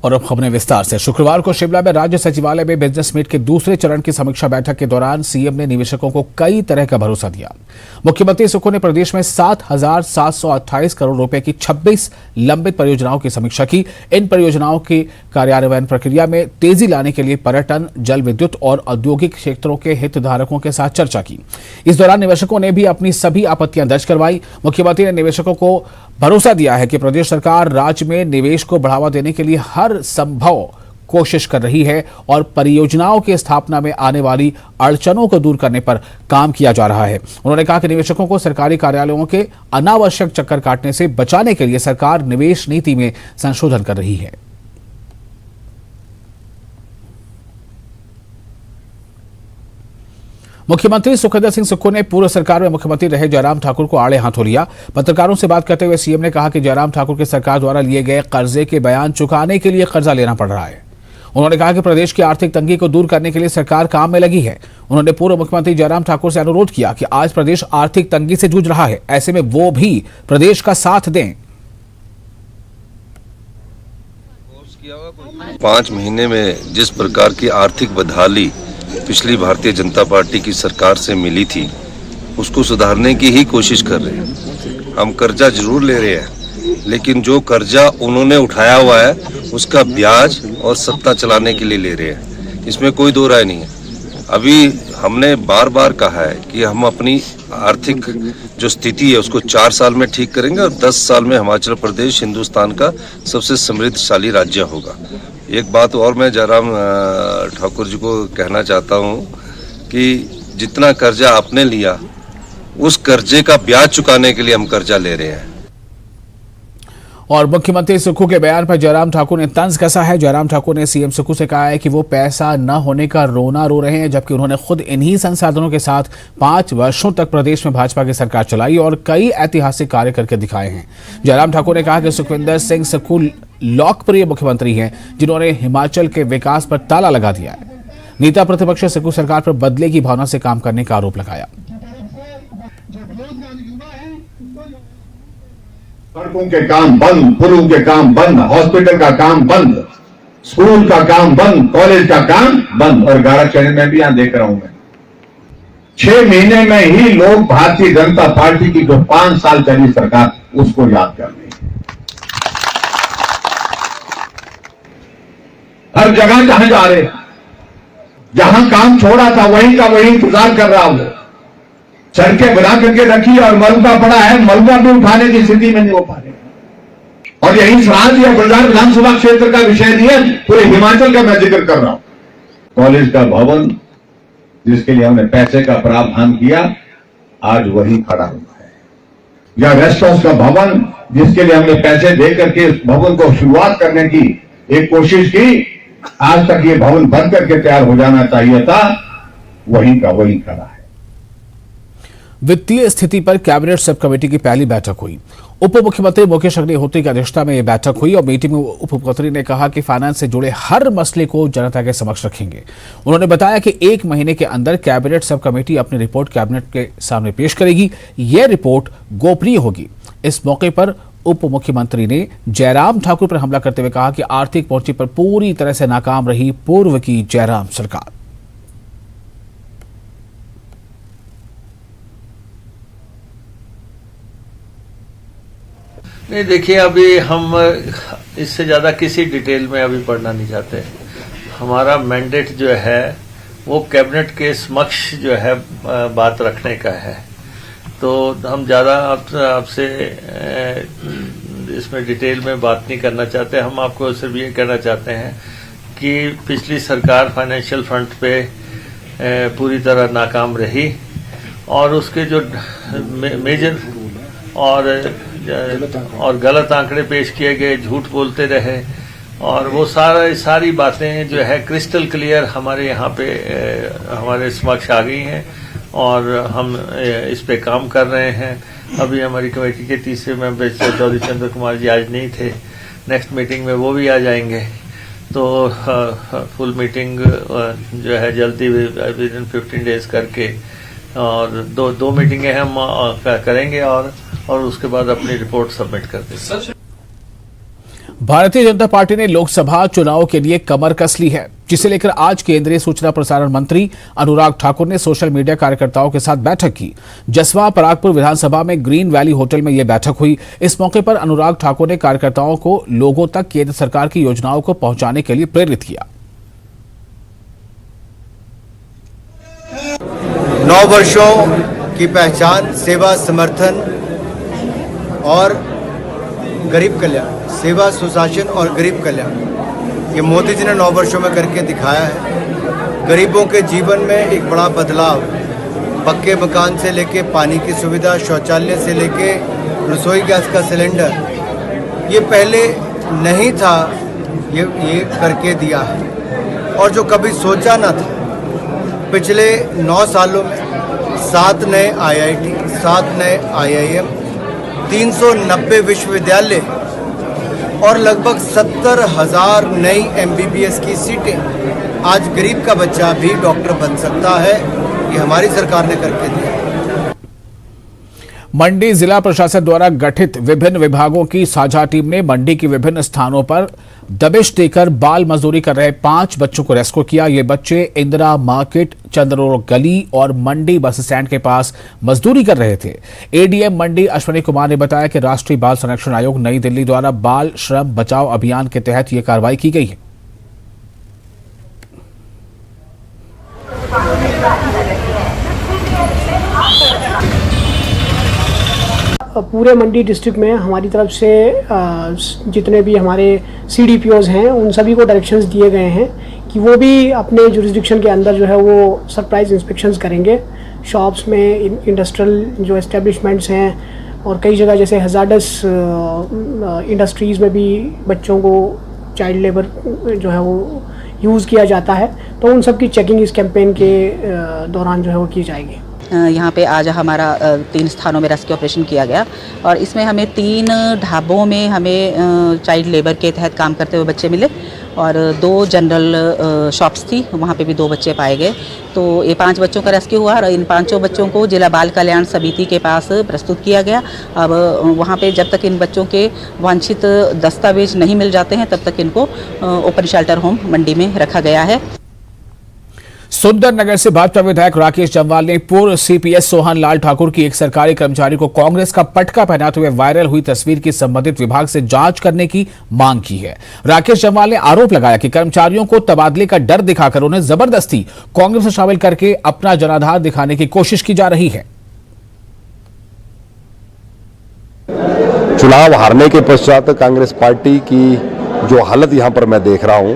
और अब खबरें विस्तार से। शुक्रवार को शिमला में राज्य सचिवालय में बिजनेस मीट के दूसरे चरण की समीक्षा बैठक के दौरान सीएम ने निवेशकों को कई तरह का भरोसा दिया। मुख्यमंत्री सुक्खू ने प्रदेश में 7,728 करोड़ रुपए की 26 लंबित परियोजनाओं की समीक्षा की। इन परियोजनाओं की कार्यान्वयन प्रक्रिया में तेजी लाने के लिए पर्यटन, जल विद्युत और औद्योगिक क्षेत्रों के हितधारकों के साथ चर्चा की। इस दौरान निवेशकों ने भी अपनी सभी आपत्तियां दर्ज करवाई। मुख्यमंत्री ने निवेशकों को भरोसा दिया है कि प्रदेश सरकार राज्य में निवेश को बढ़ावा देने के लिए हर संभव कोशिश कर रही है और परियोजनाओं की स्थापना में आने वाली अड़चनों को दूर करने पर काम किया जा रहा है। उन्होंने कहा कि निवेशकों को सरकारी कार्यालयों के अनावश्यक चक्कर काटने से बचाने के लिए सरकार निवेश नीति में संशोधन कर रही है। मुख्यमंत्री सुखविंदर सिंह सुक्खू ने पूर्व सरकार में मुख्यमंत्री रहे जयराम ठाकुर को आड़े हाथों लिया। पत्रकारों से बात करते हुए सीएम ने कहा कि जयराम ठाकुर की सरकार द्वारा लिए गए कर्जे के बयान चुकाने के लिए कर्जा लेना पड़ रहा है। उन्होंने कहा कि प्रदेश की आर्थिक तंगी को दूर करने के लिए सरकार काम में लगी है। उन्होंने पूर्व मुख्यमंत्री जयराम ठाकुर से अनुरोध किया कि आज प्रदेश आर्थिक तंगी से जूझ रहा है, ऐसे में वो भी प्रदेश का साथ दें। 5 महीने में जिस प्रकार की आर्थिक बदहाली पिछली भारतीय जनता पार्टी की सरकार से मिली थी, उसको सुधारने की ही कोशिश कर रहे हैं। हम कर्जा जरूर ले रहे हैं, लेकिन जो कर्जा उन्होंने उठाया हुआ है उसका ब्याज और सत्ता चलाने के लिए ले रहे हैं, इसमें कोई दो राय नहीं है। अभी हमने बार बार कहा है कि हम अपनी आर्थिक जो स्थिति है उसको 4 साल में ठीक करेंगे और 10 साल में हिमाचल प्रदेश हिंदुस्तान का सबसे समृद्धशाली राज्य होगा। एक बात और मैं जयराम ठाकुर जी को कहना चाहता हूं कि जितना कर्जा आपने लिया उस कर्जे का ब्याज चुकाने के लिए हम कर्जा ले रहे हैं। और मुख्यमंत्री सुक्खू के बयान पर जयराम ठाकुर ने तंज कसा है। जयराम ठाकुर ने सीएम सुक्खू से कहा है कि वो पैसा न होने का रोना रो रहे हैं, जबकि उन्होंने खुद इन्हीं संसाधनों के साथ 5 वर्षों तक प्रदेश में भाजपा की सरकार चलाई और कई ऐतिहासिक कार्य करके दिखाए हैं। जयराम ठाकुर ने कहा कि सुखविंदर सिंह सुक्खू लोकप्रिय मुख्यमंत्री हैं, जिन्होंने हिमाचल के विकास पर ताला लगा दिया है। नेता प्रतिपक्ष सुक्खू सरकार पर बदले की भावना से काम करने का आरोप लगाया। सड़कों के काम बंद, पुलों के काम बंद, हॉस्पिटल का काम बंद, स्कूल का काम बंद, कॉलेज का काम बंद। और गाड़ाचैन में भी यहां देख रहा हूं मैं 6 महीने में ही लोग भारतीय जनता पार्टी की जो 5 साल चली सरकार उसको याद कर रहे हैं। हर जगह जहां जा रहे, जहां काम छोड़ा था वहीं का वहीं इंतजार कर रहा हूं। सड़कें बना करके रखी और मलबा पड़ा है, मलबा भी उठाने की स्थिति में नहीं हो पा रहे। और यही सराज या बल्लार विधानसभा क्षेत्र का विषय नहीं है, पूरे हिमाचल का मैं जिक्र कर रहा हूं। कॉलेज का भवन जिसके लिए हमने पैसे का प्रावधान किया, आज वही खड़ा हुआ है। या रेस्ट हाउस का भवन जिसके लिए हमने पैसे दे करके इस भवन को शुरुआत करने की एक कोशिश की, आज तक ये भवन बन करके तैयार हो जाना चाहिए था, वही का वही खड़ा है। वित्तीय स्थिति पर कैबिनेट सब कमेटी की पहली बैठक हुई। उप मुख्यमंत्री मुकेश अग्निहोत्री की अध्यक्षता में यह बैठक हुई और मीटिंग में उप मुख्यमंत्री ने कहा कि फाइनेंस से जुड़े हर मसले को जनता के समक्ष रखेंगे। उन्होंने बताया कि 1 महीने के अंदर कैबिनेट सब कमेटी अपनी रिपोर्ट कैबिनेट के सामने पेश करेगी। यह रिपोर्ट गोपनीय होगी। इस मौके पर उप मुख्यमंत्री ने जयराम ठाकुर पर हमला करते हुए कहा कि आर्थिक मोर्चे पर पूरी तरह से नाकाम रही पूर्व की जयराम सरकार। नहीं, देखिए, अभी हम इससे ज़्यादा किसी डिटेल में अभी पढ़ना नहीं चाहते। हमारा मैंडेट जो है वो कैबिनेट के समक्ष जो है बात रखने का है, तो हम ज़्यादा आपसे इसमें डिटेल में बात नहीं करना चाहते। हम आपको सिर्फ ये कहना चाहते हैं कि पिछली सरकार फाइनेंशियल फ्रंट पे पूरी तरह नाकाम रही और उसके जो मेजर और गलत आंकड़े पेश किए गए, झूठ बोलते रहे, और वो सारी बातें जो है क्रिस्टल क्लियर हमारे यहाँ पे हमारे समक्ष आ गई हैं और हम इस पे काम कर रहे हैं। अभी हमारी कमेटी के तीसरे मेंबर चौधरी चंद्र कुमार जी आज नहीं थे, नेक्स्ट मीटिंग में वो भी आ जाएंगे। तो फुल मीटिंग जो है जल्दी विद इन 15 डेज करके और दो मीटिंगें हम करेंगे और उसके बाद अपनी रिपोर्ट सबमिट कर देंगे। भारतीय जनता पार्टी ने लोकसभा चुनाव के लिए कमर कस ली है, जिसे लेकर आज केंद्रीय सूचना प्रसारण मंत्री अनुराग ठाकुर ने सोशल मीडिया कार्यकर्ताओं के साथ बैठक की। जसवा परागपुर विधानसभा में ग्रीन वैली होटल में यह बैठक हुई। इस मौके पर अनुराग ठाकुर ने कार्यकर्ताओं को लोगों तक केंद्र सरकार की योजनाओं को पहुंचाने के लिए प्रेरित किया। 9 वर्षों की पहचान सेवा, समर्थन और गरीब कल्याण, सेवा, सुशासन और गरीब कल्याण, ये मोदी जी ने 9 वर्षों में करके दिखाया है। गरीबों के जीवन में एक बड़ा बदलाव, पक्के मकान से लेके पानी की सुविधा, शौचालय से लेके रसोई गैस का सिलेंडर, ये पहले नहीं था, ये करके दिया है। और जो कभी सोचा ना था, पिछले 9 सालों में 7 नए IIT, 7 नए IIM, 390 विश्वविद्यालय और लगभग 70,000 नई MBBS की सीटें। आज गरीब का बच्चा भी डॉक्टर बन सकता है, ये हमारी सरकार ने करके दिया। मंडी जिला प्रशासन द्वारा गठित विभिन्न विभागों की साझा टीम ने मंडी की विभिन्न स्थानों पर दबिश देकर बाल मजदूरी कर रहे 5 बच्चों को रेस्क्यू किया। ये बच्चे इंदिरा मार्केट, चंद्रोर गली और मंडी बस स्टैंड के पास मजदूरी कर रहे थे। ADM मंडी अश्विनी कुमार ने बताया कि राष्ट्रीय बाल संरक्षण आयोग नई दिल्ली द्वारा बाल श्रम बचाओ अभियान के तहत ये कार्रवाई की गई है। पूरे मंडी डिस्ट्रिक्ट में हमारी तरफ से जितने भी हमारे CDPOs हैं, उन सभी को डायरेक्शंस दिए गए हैं कि वो भी अपने जुरिस्डिक्शन के अंदर जो है वो सरप्राइज इंस्पेक्शंस करेंगे। शॉप्स में, इंडस्ट्रियल जो एस्टेब्लिशमेंट्स हैं और कई जगह जैसे हजार्डस इंडस्ट्रीज़ में भी बच्चों को चाइल्ड लेबर जो है वो यूज़ किया जाता है, तो उन सब की चेकिंग इस कैंपेन के दौरान जो है वो की जाएगी। यहाँ पे आज हमारा 3 स्थानों में रेस्क्यू ऑपरेशन किया गया और इसमें हमें 3 ढाबों में हमें चाइल्ड लेबर के तहत काम करते हुए बच्चे मिले और 2 जनरल शॉप्स थी, वहाँ पे भी 2 बच्चे पाए गए। तो ये 5 बच्चों का रेस्क्यू हुआ और इन 5 बच्चों को जिला बाल कल्याण समिति के पास प्रस्तुत किया गया। अब वहाँ पे जब तक इन बच्चों के वांछित दस्तावेज नहीं मिल जाते हैं, तब तक इनको ओपन शेल्टर होम मंडी में रखा गया है। सुंदरनगर से भाजपा विधायक राकेश जम्वाल ने पूर्व CPS सोहन लाल ठाकुर की एक सरकारी कर्मचारी को कांग्रेस का पटका पहनाते हुए वायरल हुई तस्वीर की संबंधित विभाग से जांच करने की मांग की है। राकेश जम्वाल ने आरोप लगाया कि कर्मचारियों को तबादले का डर दिखाकर उन्हें जबरदस्ती कांग्रेस में शामिल करके अपना जनाधार दिखाने की कोशिश की जा रही है। चुनाव हारने के पश्चात कांग्रेस पार्टी की जो हालत यहां पर मैं देख रहा हूं,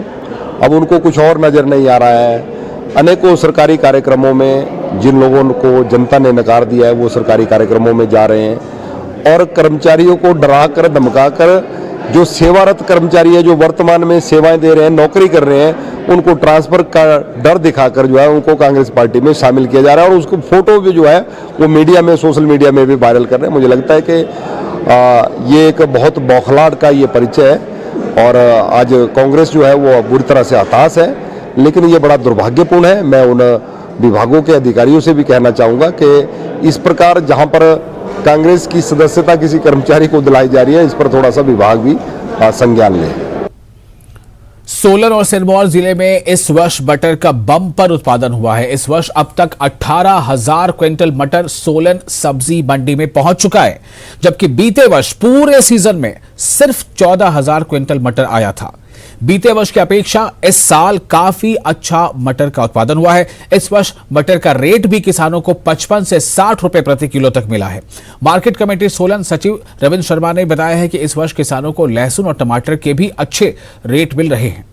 अब उनको कुछ और नजर नहीं आ रहा है। अनेकों सरकारी कार्यक्रमों में जिन लोगों को जनता ने नकार दिया है, वो सरकारी कार्यक्रमों में जा रहे हैं और कर्मचारियों को डराकर धमकाकर जो सेवारत कर्मचारी है, जो वर्तमान में सेवाएं दे रहे हैं, नौकरी कर रहे हैं, उनको ट्रांसफर का डर दिखाकर जो है उनको कांग्रेस पार्टी में शामिल किया जा रहा है और उसको फोटो भी जो है वो मीडिया में, सोशल मीडिया में भी वायरल कर रहे हैं। मुझे लगता है कि ये एक बहुत बौखलाहट का ये परिचय है और आज कांग्रेस जो है वो बुरी तरह से हताश है, लेकिन ये बड़ा दुर्भाग्यपूर्ण है। मैं उन विभागों के अधिकारियों से भी कहना चाहूँगा कि इस प्रकार जहाँ पर कांग्रेस की सदस्यता किसी कर्मचारी को दिलाई जा रही है, इस पर थोड़ा सा विभाग भी संज्ञान ले। सोलन और सिरमौर जिले में इस वर्ष मटर का बम्पर उत्पादन हुआ है। इस वर्ष अब तक 18,000 क्विंटल मटर सोलन सब्जी मंडी में पहुंच चुका है, जबकि बीते वर्ष पूरे सीजन में सिर्फ 14,000 क्विंटल मटर आया था। बीते वर्ष की अपेक्षा इस साल काफी अच्छा मटर का उत्पादन हुआ है। इस वर्ष मटर का रेट भी किसानों को 55 से 60 रुपए प्रति किलो तक मिला है। मार्केट कमेटी सोलन सचिव रविंद्र शर्मा ने बताया है कि इस वर्ष किसानों को लहसुन और टमाटर के भी अच्छे रेट मिल रहे हैं।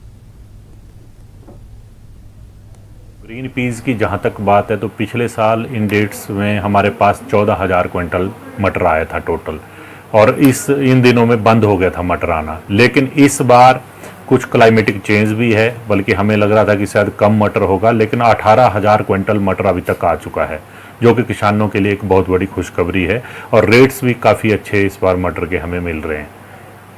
ग्रीन पीस की जहां तक बात है तो पिछले साल इन डेट्स में हमारे पास 14,000 क्विंटल मटर आया था टोटल और इन दिनों में बंद हो गया था मटर आना। लेकिन इस बार कुछ क्लाइमेटिक चेंज भी है, बल्कि हमें लग रहा था कि शायद कम मटर होगा, लेकिन 18,000 क्विंटल मटर अभी तक आ चुका है, जो कि किसानों के लिए एक बहुत बड़ी खुशखबरी है और रेट्स भी काफ़ी अच्छे इस बार मटर के हमें मिल रहे हैं।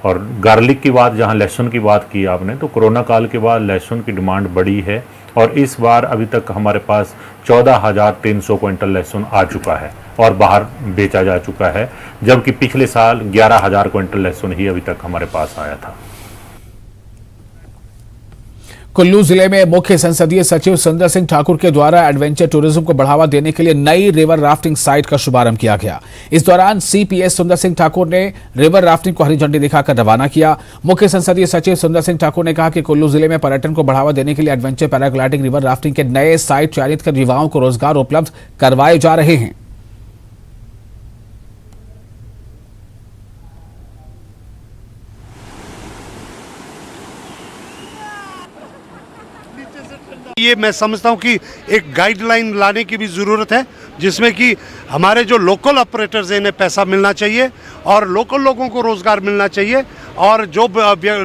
और गार्लिक की बात, जहां लहसुन की बात की आपने, तो कोरोना काल के बाद लहसुन की डिमांड बढ़ी है और इस बार अभी तक हमारे पास 14,300 क्विंटल लहसुन आ चुका है और बाहर बेचा जा चुका है, जबकि पिछले साल 11,000 क्विंटल लहसुन ही अभी तक हमारे पास आया था। कुल्लू जिले में मुख्य संसदीय सचिव सुंदर सिंह ठाकुर के द्वारा एडवेंचर टूरिज्म को बढ़ावा देने के लिए नई रिवर राफ्टिंग साइट का शुभारंभ किया गया। इस दौरान सीपीएस सुंदर सिंह ठाकुर ने रिवर राफ्टिंग को हरी झंडी दिखाकर रवाना किया। मुख्य संसदीय सचिव सुंदर सिंह ठाकुर ने कहा कि कुल्लू जिले में पर्यटन को बढ़ावा देने के लिए एडवेंचर पैराग्लाइडिंग रिवर राफ्टिंग के नए साइट चयनित कर युवाओं को रोजगार उपलब्ध करवाए जा रहे हैं। ये मैं समझता हूँ कि एक गाइडलाइन लाने की भी ज़रूरत है, जिसमें कि हमारे जो लोकल ऑपरेटर्स हैं इन्हें पैसा मिलना चाहिए और लोकल लोगों को रोज़गार मिलना चाहिए, और जो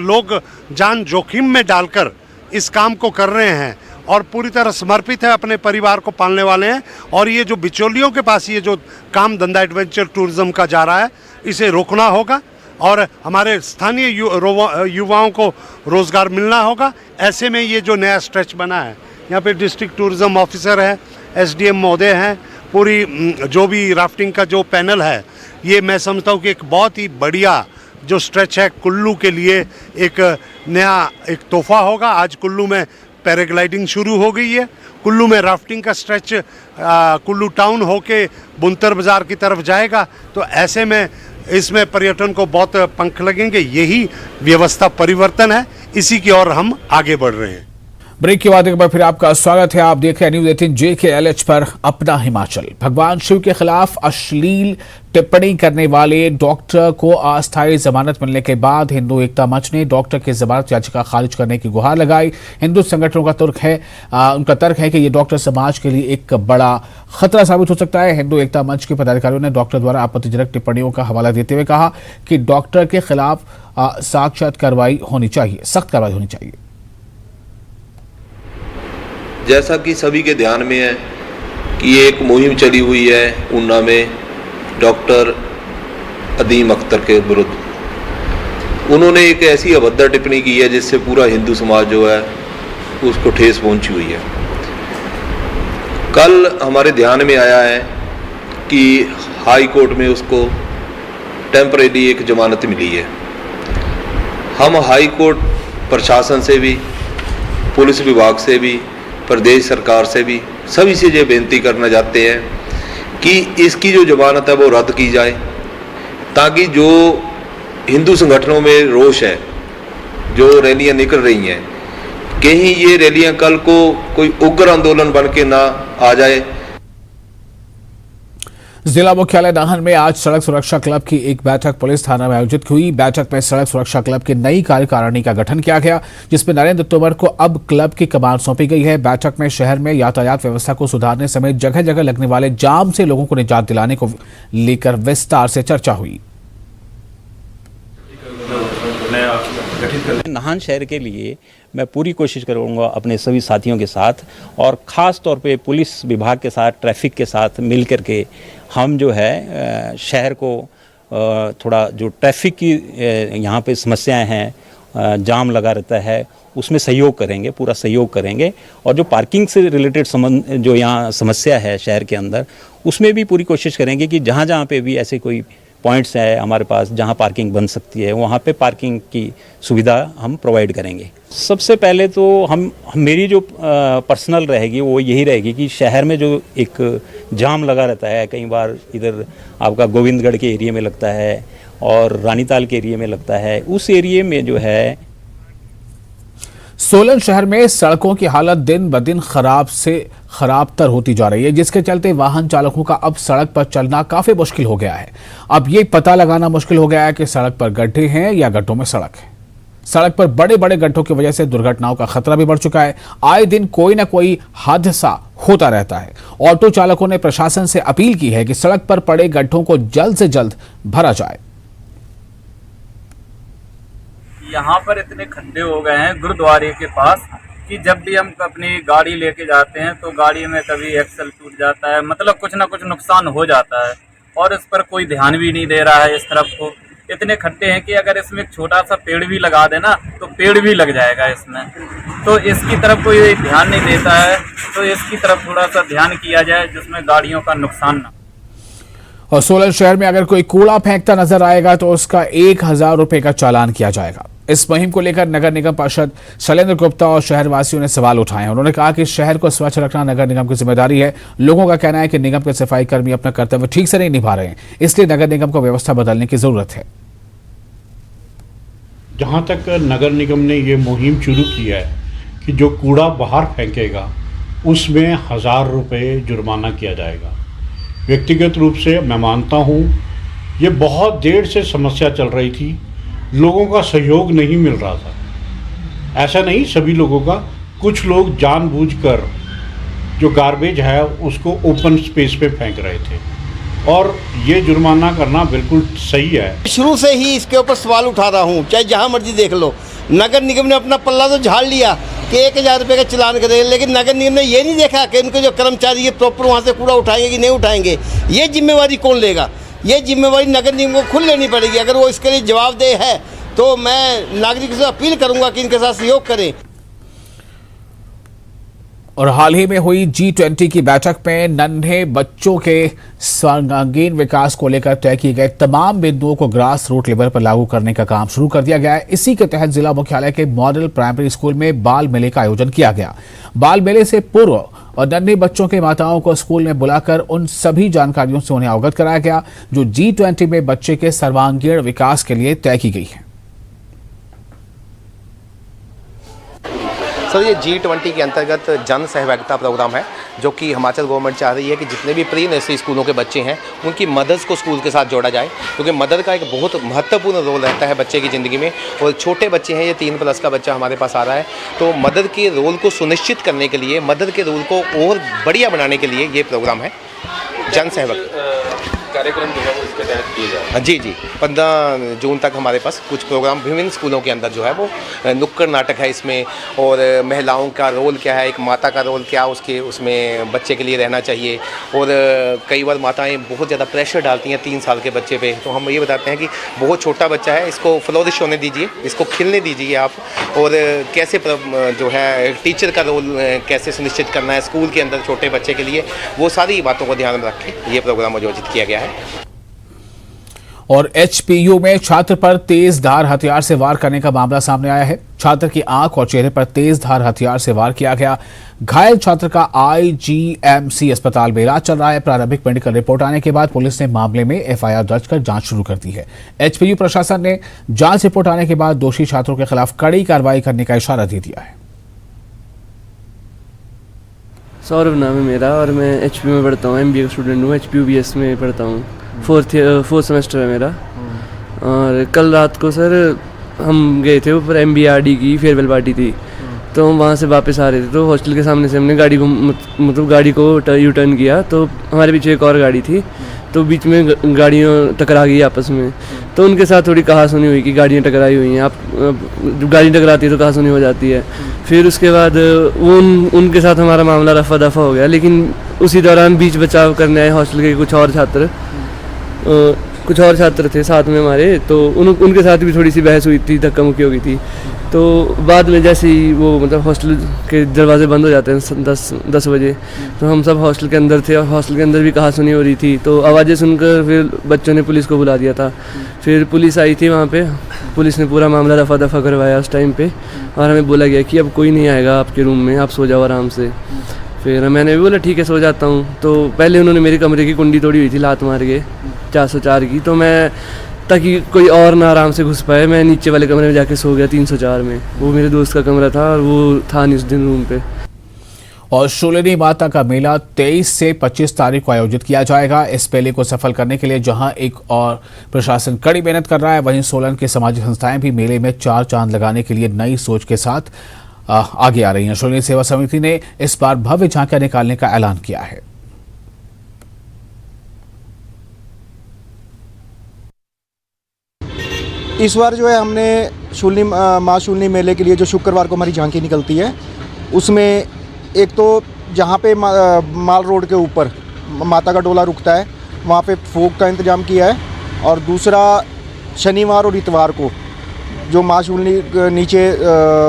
लोग जान जोखिम में डालकर इस काम को कर रहे हैं और पूरी तरह समर्पित है, अपने परिवार को पालने वाले हैं, और ये जो बिचौलियों के पास ये जो काम धंधा एडवेंचर टूरिज्म का जा रहा है, इसे रोकना होगा और हमारे स्थानीय युवाओं को रोज़गार मिलना होगा। ऐसे में ये जो नया स्ट्रेच बना है, यहाँ पे डिस्ट्रिक्ट टूरिज्म ऑफिसर है, एसडीएम महोदय हैं, पूरी जो भी राफ्टिंग का जो पैनल है, ये मैं समझता हूँ कि एक बहुत ही बढ़िया जो स्ट्रेच है कुल्लू के लिए एक नया एक तोहफा होगा। आज कुल्लू में पैराग्लाइडिंग शुरू हो गई है। कुल्लू में राफ्टिंग का स्ट्रेच कुल्लू टाउन होके बुनतर बाज़ार की तरफ जाएगा, तो ऐसे में इसमें पर्यटन को बहुत पंख लगेंगे। यही व्यवस्था परिवर्तन है, इसी की ओर हम आगे बढ़ रहे हैं। ब्रेक के बाद एक बार फिर आपका स्वागत है। आप देख रहे हैं न्यूज 18 JKLH पर अपना हिमाचल। भगवान शिव के खिलाफ अश्लील टिप्पणी करने वाले डॉक्टर को अस्थायी जमानत मिलने के बाद हिंदू एकता मंच ने डॉक्टर की जमानत याचिका खारिज करने की गुहार लगाई। हिंदू संगठनों का उनका तर्क है कि ये डॉक्टर समाज के लिए एक बड़ा खतरा साबित हो सकता है। हिंदू एकता मंच के पदाधिकारियों ने डॉक्टर द्वारा आपत्तिजनक टिप्पणियों का हवाला देते हुए कहा कि डॉक्टर के खिलाफ सख्त कार्रवाई होनी चाहिए। जैसा कि सभी के ध्यान में है कि एक मुहिम चली हुई है ऊना में डॉक्टर अदीम अख्तर के विरुद्ध। उन्होंने एक ऐसी अभद्र टिप्पणी की है जिससे पूरा हिंदू समाज जो है उसको ठेस पहुंची हुई है। कल हमारे ध्यान में आया है कि हाई कोर्ट में उसको टेम्परेरी एक जमानत मिली है। हम हाई कोर्ट प्रशासन से भी, पुलिस विभाग से भी, प्रदेश सरकार से भी, सभी से ये बेनती करना चाहते हैं कि इसकी जो जमानत है वो रद्द की जाए, ताकि जो हिंदू संगठनों में रोष है, जो रैलियां निकल रही हैं, कहीं ये रैलियां कल को कोई उग्र आंदोलन बन के ना आ जाए। जिला मुख्यालय नाहन में आज सड़क सुरक्षा क्लब की एक बैठक पुलिस थाना में आयोजित हुई। बैठक में सड़क सुरक्षा क्लब की नई कार्यकारिणी का गठन किया गया, जिसमें नरेंद्र तोमर को अब क्लब की कमान सौंपी गई है। बैठक में शहर में यातायात व्यवस्था को सुधारने समेत जगह जगह लगने वाले जाम से लोगों को निजात दिलाने को लेकर विस्तार से चर्चा हुई। नाहन शहर के लिए मैं पूरी कोशिश करूंगा अपने सभी साथियों के साथ, और ख़ास तौर पे पुलिस विभाग के साथ, ट्रैफिक के साथ मिल कर के हम जो है शहर को थोड़ा जो ट्रैफिक की यहाँ पे समस्याएं हैं, जाम लगा रहता है, उसमें सहयोग करेंगे, पूरा सहयोग करेंगे। और जो पार्किंग से रिलेटेड जो यहाँ समस्या है शहर के अंदर, उसमें भी पूरी कोशिश करेंगे कि जहाँ जहाँ पे भी ऐसे कोई पॉइंट्स है हमारे पास जहाँ पार्किंग बन सकती है, वहाँ पे पार्किंग की सुविधा हम प्रोवाइड करेंगे। सबसे पहले तो मेरी जो पर्सनल रहेगी वो यही रहेगी कि शहर में जो एक जाम लगा रहता है, कई बार इधर आपका गोविंदगढ़ के एरिया में लगता है और रानीताल के एरिया में लगता है, उस एरिया में जो है सोलन शहर में सड़कों की हालत दिन ब दिन खराबतर होती जा रही है, जिसके चलते वाहन चालकों का अब सड़क पर चलना काफी मुश्किल हो गया है। अब ये पता लगाना मुश्किल हो गया है कि सड़क पर गड्ढे हैं या गड्ढों में सड़क है। सड़क पर बड़े बड़े गड्ढों की वजह से दुर्घटनाओं का खतरा भी बढ़ चुका है। आए दिन कोई ना कोई हादसा होता रहता है। ऑटो चालकों ने प्रशासन से अपील की है कि सड़क पर पड़े गड्ढों को जल्द से जल्द भरा जाए। यहाँ पर इतने खड्डे हो गए हैं गुरुद्वारे के पास कि जब भी हम अपनी गाड़ी लेके जाते हैं तो गाड़ी में कभी एक्सल टूट जाता है, मतलब कुछ ना कुछ नुकसान हो जाता है, और इस पर कोई ध्यान भी नहीं दे रहा है। इस तरफ को इतने खड्डे हैं कि अगर इसमें एक छोटा सा पेड़ भी लगा देना तो पेड़ भी लग जाएगा इसमें, तो इसकी तरफ कोई ध्यान नहीं देता है। तो इसकी तरफ थोड़ा सा ध्यान किया जाए जिसमें गाड़ियों का नुकसान ना। और सोलन शहर में अगर कोई कूड़ा फेंकता नजर आएगा तो उसका 1000 रुपए का चालान किया जाएगा। इस मुहिम को लेकर नगर निगम पार्षद शैलेंद्र गुप्ता और शहरवासियों ने सवाल उठाए हैं। उन्होंने कहा कि शहर को स्वच्छ रखना नगर निगम की जिम्मेदारी है। लोगों का कहना है कि निगम के सफाई कर्मी अपना कर्तव्य ठीक से नहीं निभा रहे हैं, इसलिए नगर निगम को व्यवस्था बदलने की जरूरत है। जहाँ तक नगर निगम ने ये मुहिम शुरू की है कि जो कूड़ा बाहर फेंकेगा उसमें 1000 रुपये जुर्माना किया जाएगा। व्यक्तिगत रूप से मैं मानता हूँ ये बहुत देर से समस्या चल रही थी, लोगों का सहयोग नहीं मिल रहा था। ऐसा नहीं सभी लोगों का, कुछ लोग जानबूझकर जो गार्बेज है उसको ओपन स्पेस पे फेंक रहे थे और ये जुर्माना करना बिल्कुल सही है। शुरू से ही इसके ऊपर सवाल उठा रहा हूँ, चाहे जहाँ मर्जी देख लो। नगर निगम ने अपना पल्ला तो झाड़ लिया कि 1000 रुपये का चालान करें, लेकिन नगर निगम ने ये नहीं देखा कि उनके जो कर्मचारी ये प्रॉपर वहाँ से कूड़ा उठाएंगे कि नहीं उठाएंगे। ये जिम्मेवारी कौन लेगा? ये जिम्मेवारी नगर निगम को खुद लेनी पड़ेगी। अगर वो इसके लिए जवाबदेह है तो मैं नागरिकों से अपील करूंगा कि इनके साथ सहयोग करें। और हाल ही में हुई G20 की बैठक में नन्हे बच्चों के सर्वांगीण विकास को लेकर तय किए गए तमाम बिंदुओं को ग्रास रूट लेवल पर लागू करने का काम शुरू कर दिया गया है। इसी के तहत जिला मुख्यालय के मॉडल प्राइमरी स्कूल में बाल मेले का आयोजन किया गया। बाल मेले से पूर्व और नन्हे बच्चों के माताओं को स्कूल में बुलाकर उन सभी जानकारियों से उन्हें अवगत कराया गया जो G20 में बच्चे के सर्वांगीण विकास के लिए तय की गई है। सर, ये G20 के अंतर्गत जन सहभागिता प्रोग्राम है जो कि हिमाचल गवर्नमेंट चाह रही है कि जितने भी प्री नर्सरी स्कूलों के बच्चे हैं उनकी मदर्स को स्कूल के साथ जोड़ा जाए, क्योंकि मदर का एक बहुत महत्वपूर्ण रोल रहता है बच्चे की ज़िंदगी में। और छोटे बच्चे हैं, ये 3+ का बच्चा हमारे पास आ रहा है, तो मदर के रोल को सुनिश्चित करने के लिए, मदर के रोल को और बढ़िया बनाने के लिए ये प्रोग्राम है जन सहभागिता कार्यक्रम जो है वो इसके तहत किए जाए। जी 15 जून तक हमारे पास कुछ प्रोग्राम विभिन्न स्कूलों के अंदर जो है वो नुक्कड़ नाटक है इसमें, और महिलाओं का रोल क्या है, एक माता का रोल क्या उसके उसमें बच्चे के लिए रहना चाहिए। और कई बार माताएं बहुत ज़्यादा प्रेशर डालती हैं 3 साल के बच्चे पे, तो हम ये बताते हैं कि बहुत छोटा बच्चा है, इसको फ्लोरिश होने दीजिए, इसको खिलने दीजिए आप। और कैसे जो है टीचर का रोल कैसे सुनिश्चित करना है स्कूल के अंदर छोटे बच्चे के लिए, वो सारी बातों को ध्यान में रख के ये प्रोग्राम आयोजित किया गया है। और HPU में छात्र पर तेज धार हथियार से वार करने का मामला सामने आया है। छात्र की आंख और चेहरे पर तेज धार हथियार से वार किया गया। घायल छात्र का IGMC अस्पताल में इलाज चल रहा है। प्रारंभिक मेडिकल रिपोर्ट आने के बाद पुलिस ने मामले में FIR दर्ज कर जांच शुरू कर दी है। HPU प्रशासन ने जांच रिपोर्ट आने के बाद दोषी छात्रों के खिलाफ कड़ी कार्रवाई करने का इशारा दे दिया है। सौरभ नाम है मेरा और मैं HPU में पढ़ता हूँ, MBA का स्टूडेंट हूँ, HPU BS में पढ़ता हूँ, 4th सेमेस्टर है मेरा। और कल रात को सर हम गए थे ऊपर, MBRD की फेयरवेल पार्टी थी, तो हम वहाँ से वापस आ रहे थे, तो हॉस्टल के सामने से हमने गाड़ी को मतलब गाड़ी को यू टर्न किया, तो हमारे पीछे एक और गाड़ी थी, तो बीच में गाड़ियाँ टकरा गई आपस में। तो उनके साथ थोड़ी कहासुनी हुई कि गाड़ियाँ टकराई हुई हैं, आप जब गाड़ी टकराती है तो कहासुनी हो जाती है। फिर उसके बाद वो उनके साथ हमारा मामला रफा दफा हो गया, लेकिन उसी दौरान बीच बचाव करने आए हॉस्टल के कुछ और छात्र थे साथ में हमारे, तो उनके साथ भी थोड़ी सी बहस हुई थी, धक्का मुक्की हो गई थी। तो बाद में जैसे ही वो मतलब हॉस्टल के दरवाजे बंद हो जाते हैं 10 बजे, तो हम सब हॉस्टल के अंदर थे और हॉस्टल के अंदर भी कहासुनी हो रही थी, तो आवाज़ें सुनकर फिर बच्चों ने पुलिस को बुला दिया था। फिर पुलिस आई थी वहाँ पे, पुलिस ने पूरा मामला रफा दफा करवाया उस टाइम पे, और हमें बोला गया कि अब कोई नहीं आएगा आपके रूम में, आप सो जाओ आराम से। फिर मैंने भी बोला ठीक है सो जाता हूँ। तो पहले उन्होंने मेरे कमरे की कुंडी तोड़ी हुई थी लात मार के 404 की, तो मैं ताकि कोई और ना आराम से घुस पाए, मैं नीचे वाले कमरे में जाके सो गया 304 में। वो मेरे दोस्त का कमरा था और वो था नहीं उस दिन रूम पे। और शूलिनी माता का मेला 23 से 25 तारीख को आयोजित किया जाएगा। इस मेले को सफल करने के लिए जहां एक और प्रशासन कड़ी मेहनत कर रहा है, वहीं सोलन के सामाजिक संस्थाएं भी मेले में 4 चांद लगाने के लिए नई सोच के साथ आगे आ रही हैं। शूलिनी सेवा समिति ने इस बार भव्य झांकियां निकालने का ऐलान किया है। इस बार जो है हमने शूलिनी माँ शूलिनी मेले के लिए जो शुक्रवार को हमारी झांकी निकलती है, उसमें एक तो जहाँ पे माल रोड के ऊपर माता का डोला रुकता है वहाँ पे फोग का इंतजाम किया है, और दूसरा शनिवार और इतवार को जो माँ शूलिनी नीचे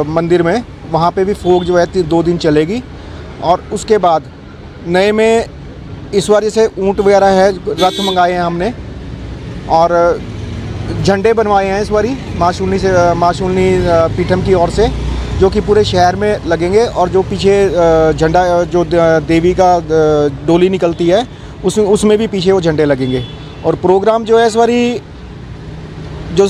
मंदिर में वहाँ पे भी फोग जो है 2 दिन चलेगी। और उसके बाद नए में इस बार जैसे ऊँट वगैरह है, रथ मंगाए हैं हमने, और झंडे बनवाए हैं इस बारी माँ शूलिनी पीठम की ओर से, जो कि पूरे शहर में लगेंगे। और जो पीछे झंडा जो देवी का डोली निकलती है उसमें भी पीछे वो झंडे लगेंगे। और प्रोग्राम जो है इस बारी जो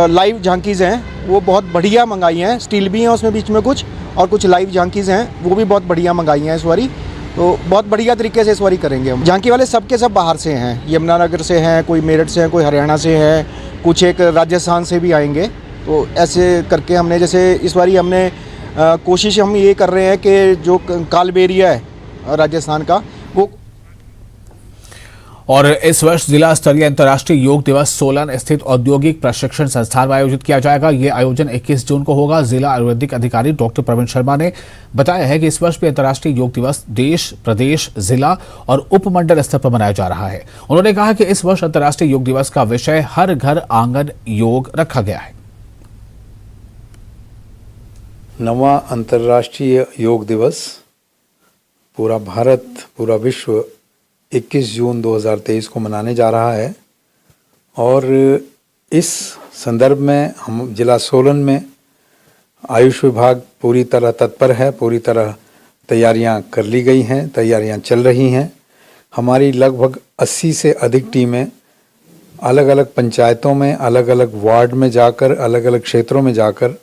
लाइव झांकीज़ हैं वो बहुत बढ़िया मंगाई हैं, स्टील भी हैं उसमें बीच में कुछ, और कुछ लाइव झांकीज़ हैं वो भी बहुत बढ़िया मंगाई हैं इस बारी। तो बहुत बढ़िया तरीके से इस बारी करेंगे हम। झांकी वाले सब के सब बाहर से हैं, यमुनानगर से हैं, कोई मेरठ से हैं, कोई हरियाणा से हैं, कुछ एक राजस्थान से भी आएंगे। तो ऐसे करके हमने जैसे इस बारी हमने कोशिश हम ये कर रहे हैं कि जो कालबेरिया है राजस्थान का वो। और इस वर्ष जिला स्तरीय अंतर्राष्ट्रीय योग दिवस सोलन स्थित औद्योगिक प्रशिक्षण संस्थान में आयोजित किया जाएगा। ये आयोजन 21 जून को होगा। जिला आयुर्वेदिक अधिकारी डॉक्टर प्रवीण शर्मा ने बताया है कि इस वर्ष भी अंतर्राष्ट्रीय योग दिवस देश, प्रदेश, जिला और उपमंडल स्तर पर मनाया जा रहा है। उन्होंने कहा कि इस वर्ष अंतर्राष्ट्रीय योग दिवस का विषय हर घर आंगन योग रखा गया है। 9वां अंतर्राष्ट्रीय योग दिवस पूरा भारत, पूरा विश्व 21 जून 2023 को मनाने जा रहा है। और इस संदर्भ में हम जिला सोलन में आयुष विभाग पूरी तरह तत्पर है, पूरी तरह तैयारियां कर ली गई हैं, तैयारियां चल रही हैं। हमारी लगभग 80 से अधिक टीमें अलग अलग पंचायतों में, अलग अलग वार्ड में जाकर, अलग अलग क्षेत्रों में जाकर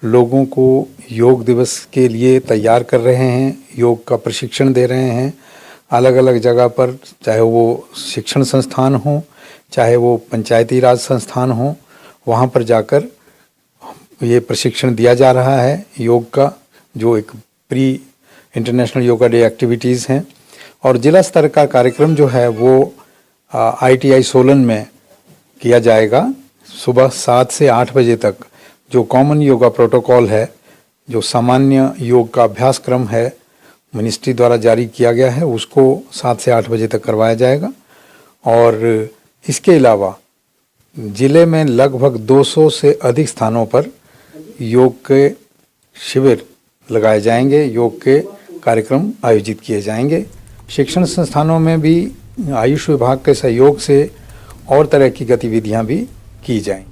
लोगों को योग दिवस के लिए तैयार कर रहे हैं, योग का प्रशिक्षण दे रहे हैं। अलग अलग जगह पर, चाहे वो शिक्षण संस्थान हो, चाहे वो पंचायती राज संस्थान हो, वहाँ पर जाकर ये प्रशिक्षण दिया जा रहा है योग का, जो एक pre international yoga day activities हैं। और जिला स्तर का कार्यक्रम जो है वो ITI सोलन में किया जाएगा सुबह 7 से 8 बजे तक। जो कॉमन योगा प्रोटोकॉल है, जो सामान्य योग का अभ्यासक्रम है, मिनिस्ट्री द्वारा जारी किया गया है, उसको 7 से 8 बजे तक करवाया जाएगा। और इसके अलावा ज़िले में लगभग 200 से अधिक स्थानों पर योग के शिविर लगाए जाएंगे, योग के कार्यक्रम आयोजित किए जाएंगे। शिक्षण संस्थानों में भी आयुष विभाग के सहयोग से और तरह की गतिविधियां भी की जाएंगी।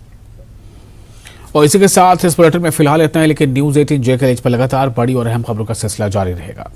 और इसी के साथ इस बुलेटिन में फिलहाल इतना है, लेकिन न्यूज़ 18 JKLH पर लगातार बड़ी और अहम खबरों का सिलसिला जारी रहेगा।